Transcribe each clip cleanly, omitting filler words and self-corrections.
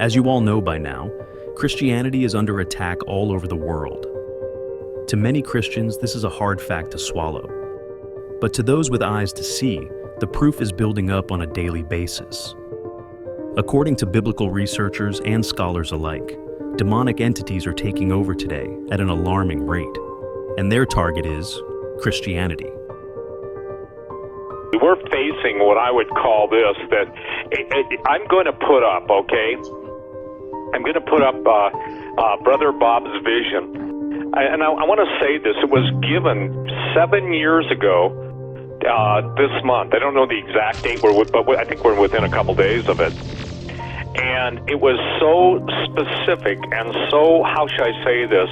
As you all know by now, Christianity is under attack all over the world. To many Christians, this is a hard fact to swallow. But to those with eyes to see, the proof is building up on a daily basis. According to biblical researchers and scholars alike, demonic entities are taking over today at an alarming rate, and their target is Christianity. We're facing what I would call this, that I'm going to put up, okay? I'm going to put up Brother Bob's vision. And I want to say this. It was given 7 years ago this month. I don't know the exact date, but I think we're within a couple days of it. And it was so specific and so, how should I say this?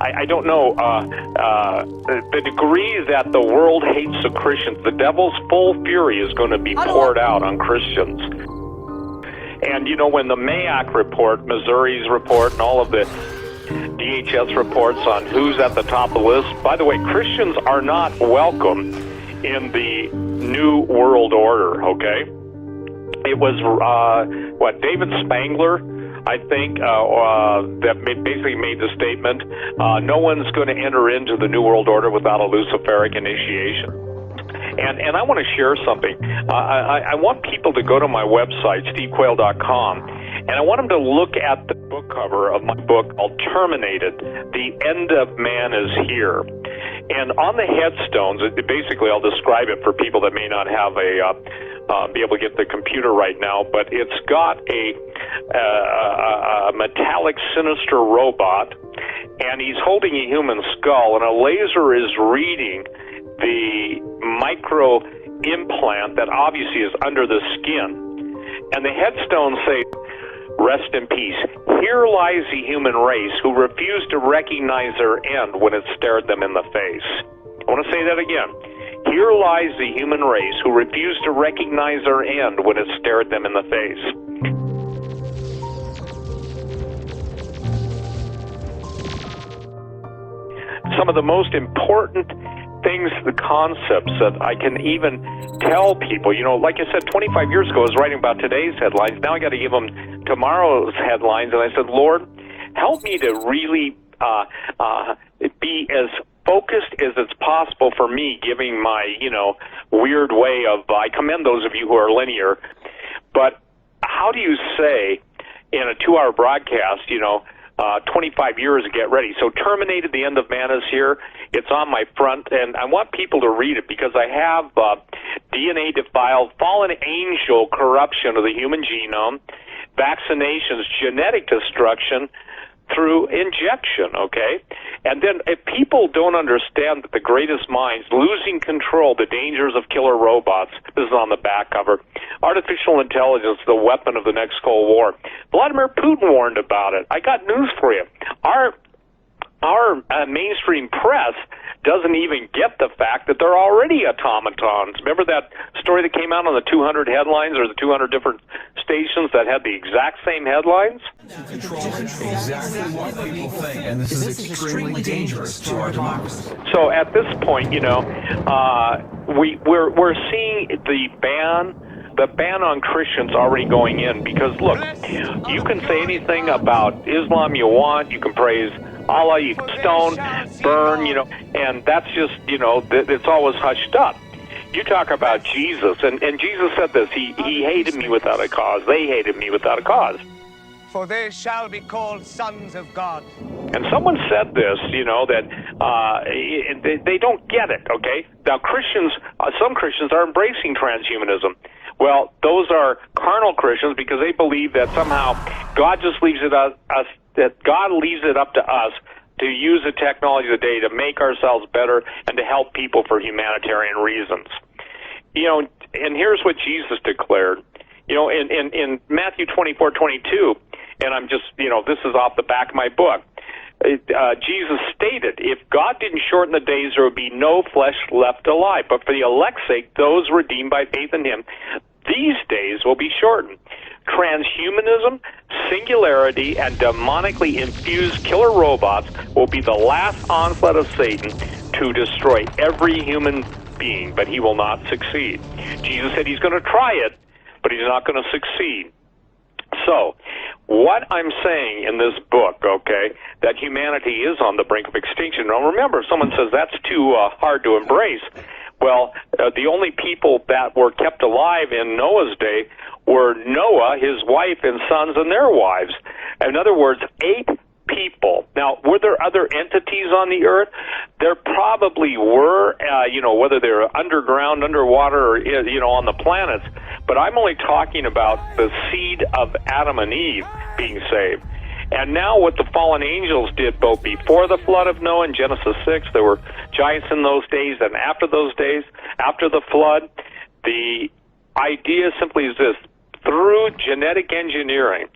I don't know. The degree that the world hates the Christians, the devil's full fury is going to be poured out on Christians. And, you know, when the Mayak report, Missouri's report, and all of the DHS reports on who's at the top of the list, by the way, Christians are not welcome in the New World Order, okay? It was, David Spangler, I think, that basically made the statement, no one's going to enter into the New World Order without a Luciferic initiation. And I want to share something. I want people to go to my website, stevequayle.com, and I want them to look at the book cover of my book called Terminated, The End of Man is Here. And on the headstones, basically I'll describe it for people that may not have be able to get the computer right now, but it's got a metallic, sinister robot, and he's holding a human skull, and a laser is reading the micro implant that obviously is under the skin. And the headstones say, "Rest in peace. Here lies the human race who refused to recognize their end when it stared them in the face." I want to say that again. Here lies the human race who refused to recognize their end when it stared them in the face. Some of the most important things, the concepts that I can even tell people, you know, like I said, 25 years ago I was writing about today's headlines. Now I got to give them tomorrow's headlines. And I said, Lord, help me to really be as focused as it's possible for me, giving my, weird way of, I commend those of you who are linear, but how do you say in a 2-hour broadcast, 25 years, get ready. So Terminated, The End of Man is Here. It's on my front, and I want people to read it because I have DNA defiled, fallen angel corruption of the human genome, vaccinations, genetic destruction through injection, okay? And then if people don't understand that the greatest minds, losing control, the dangers of killer robots, this is on the back cover, artificial intelligence, the weapon of the next Cold War. Vladimir Putin warned about it. I got news for you. Our mainstream press doesn't even get the fact that they're already automatons. Remember that story that came out on the 200 headlines or the 200 different stations that had the exact same headlines? Controlling exactly what people think, and this is extremely dangerous to our democracy. So at this point, we're seeing the ban on Christians already going in because, look, you can say anything about Islam you want, you can praise Allah, you can stone, burn, and that's just, it's always hushed up. You talk about Jesus, and Jesus said this, he hated me without a cause, they hated me without a cause. For they shall be called sons of God. And someone said this, that they don't get it, okay? Now Christians, some Christians are embracing transhumanism. Well, those are carnal Christians because they believe that somehow God just leaves it up to us to use the technology of the day to make ourselves better and to help people for humanitarian reasons. And here's what Jesus declared. In Matthew 24:22, and I'm just, this is off the back of my book. Jesus stated, if God didn't shorten the days, there would be no flesh left alive. But for the elect's sake, those redeemed by faith in him, these days will be shortened. Transhumanism, singularity, and demonically infused killer robots will be the last onslaught of Satan to destroy every human being, but he will not succeed. Jesus said he's going to try it, but he's not going to succeed. So, what I'm saying in this book, okay, that humanity is on the brink of extinction. Now remember, if someone says that's too hard to embrace, well, the only people that were kept alive in Noah's day were Noah, his wife, and sons and their wives. In other words, 8 people. Now, were there other entities on the earth? There probably were, whether they're underground, underwater, or, on the planets. But I'm only talking about the seed of Adam and Eve being saved. And now what the fallen angels did both before the flood of Noah in Genesis 6, there were giants in those days, and after those days, after the flood, the idea simply is this: through genetic engineering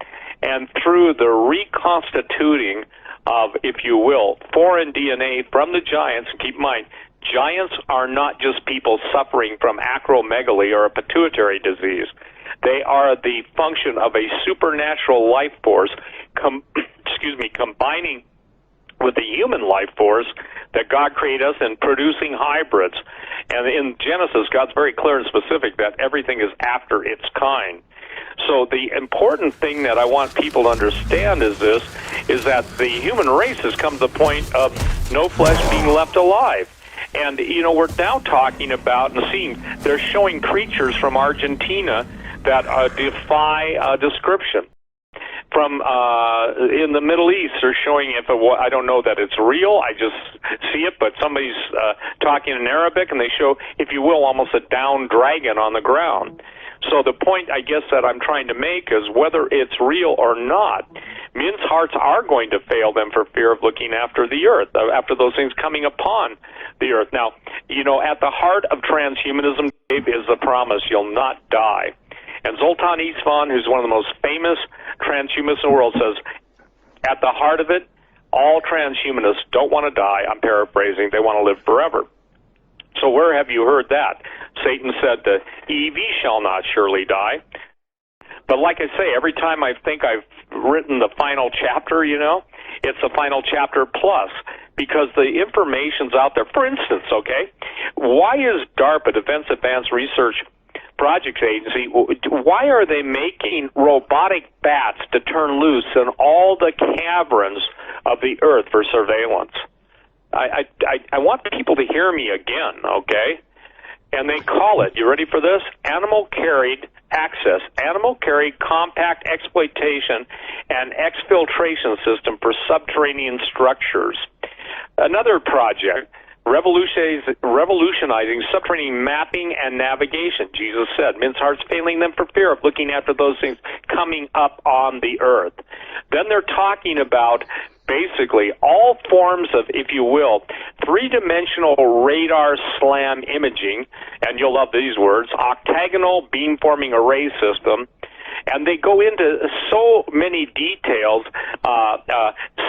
and through the reconstituting of, if you will, foreign DNA from the giants, keep in mind, giants are not just people suffering from acromegaly or a pituitary disease. They are the function of a supernatural life force, combining with the human life force that God created us and producing hybrids. And in Genesis, God's very clear and specific that everything is after its kind. So the important thing that I want people to understand is this, is that the human race has come to the point of no flesh being left alive. And, we're now talking about and seeing, they're showing creatures from Argentina that defy description. From in the Middle East, they're showing, I don't know that it's real, I just see it, but somebody's talking in Arabic, and they show, if you will, almost a downed dragon on the ground. So the point, I guess, that I'm trying to make is whether it's real or not, men's hearts are going to fail them for fear of looking after the earth, after those things coming upon the earth. Now, at the heart of transhumanism, Dave, is the promise you'll not die. And Zoltan Isvan, who's one of the most famous transhumanists in the world, says, at the heart of it, all transhumanists don't want to die. I'm paraphrasing. They want to live forever. So where have you heard that? Satan said that Eve shall not surely die. But like I say, every time I think I've written the final chapter, it's a final chapter plus, because the information's out there. For instance, okay, why is DARPA, Defense Advanced Research Projects Agency, why are they making robotic bats to turn loose in all the caverns of the earth for surveillance? I want people to hear me again, okay? And they call it, you ready for this? Animal carried access, animal carried compact exploitation and exfiltration system for subterranean structures. Another project, revolutionizing subterranean mapping and navigation. Jesus said, men's hearts failing them for fear of looking after those things coming up on the earth. Then they're talking about basically all forms of, if you will, three-dimensional radar slam imaging, and you'll love these words, octagonal beamforming array system, and they go into so many details,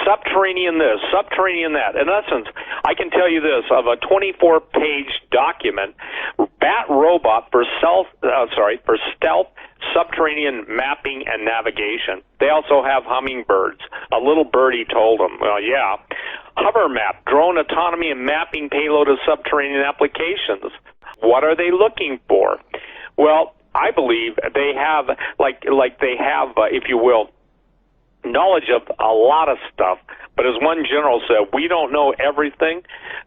subterranean this, subterranean that. In essence, I can tell you this, of a 24-page document, Bat Robot for stealth subterranean mapping and navigation. They also have hummingbirds. A little birdie told them, well, yeah. Hover map, drone autonomy and mapping payload of subterranean applications. What are they looking for? Well, I believe they have, if you will, knowledge of a lot of stuff. But as one general said, we don't know everything.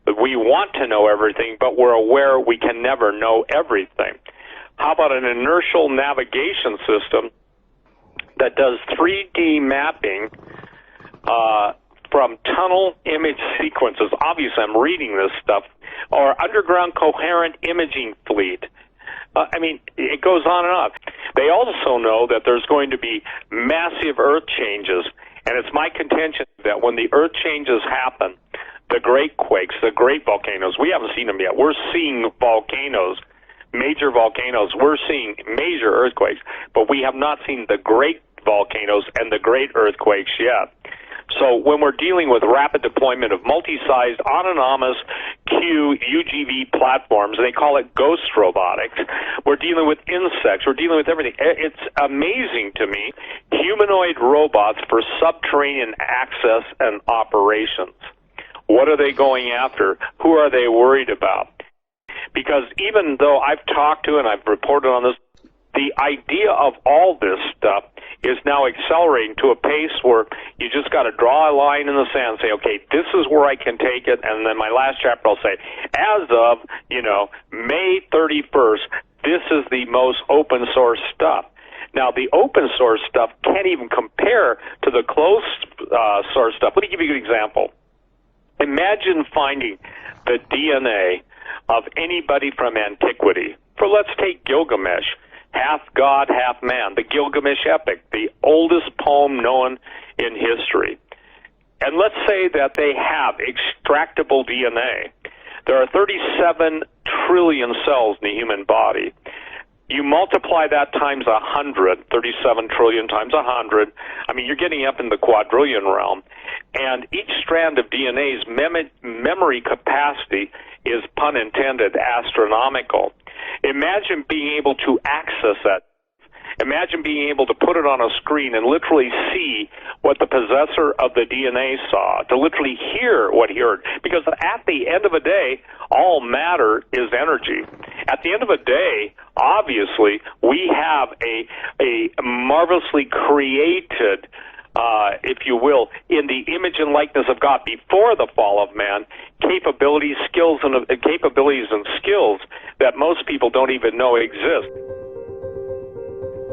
We want to know everything, but we're aware we can never know everything. How about an inertial navigation system that does 3D mapping from tunnel image sequences? Obviously, I'm reading this stuff. Or underground coherent imaging fleet. It goes on and on. They also know that there's going to be massive earth changes, and it's my contention that when the earth changes happen, the great quakes, the great volcanoes, we haven't seen them yet. We're seeing volcanoes, major volcanoes. We're seeing major earthquakes, but we have not seen the great volcanoes and the great earthquakes yet. So when we're dealing with rapid deployment of multi-sized autonomous UGV platforms, they call it ghost robotics, we're dealing with insects, we're dealing with everything. It's amazing to me, humanoid robots for subterranean access and operations. What are they going after? Who are they worried about? Because even though I've talked to and I've reported on this, the idea of all this stuff is now accelerating to a pace where you just got to draw a line in the sand and say, okay, this is where I can take it. And then my last chapter, I'll say, as of, May 31st, this is the most open source stuff. Now, the open source stuff can't even compare to the closed source stuff. Let me give you an example. Imagine finding the DNA of anybody from antiquity. Let's take Gilgamesh, half god, half man, the Gilgamesh epic, the oldest poem known in history. And let's say that they have extractable DNA. There are 37 trillion cells in the human body. You multiply that times 100, 37 trillion times 100, you're getting up in the quadrillion realm. And each strand of DNA's memory capacity is, pun intended, astronomical. Imagine being able to access that. Imagine being able to put it on a screen and literally see what the possessor of the DNA saw, to literally hear what he heard. Because at the end of the day, all matter is energy. At the end of the day, obviously, we have a marvelously created, if you will, in the image and likeness of God before the fall of man, capabilities and skills that most people don't even know exist.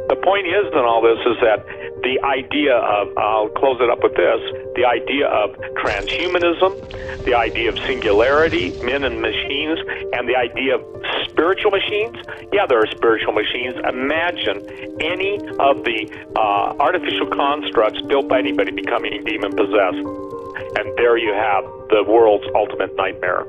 The point is in all this is that the idea of, I'll close it up with this, the idea of transhumanism, the idea of singularity, men and machines, and the idea of spiritual machines. Yeah, there are spiritual machines. Imagine any of the artificial constructs built by anybody becoming demon-possessed. And there you have the world's ultimate nightmare.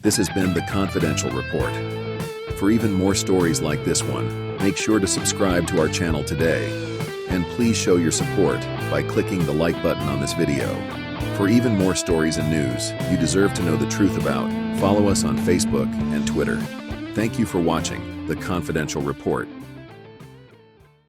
This has been the Confidential Report. For even more stories like this one, make sure to subscribe to our channel today. And please show your support by clicking the like button on this video. For even more stories and news you deserve to know the truth about, follow us on Facebook and Twitter. Thank you for watching the Confidential Report.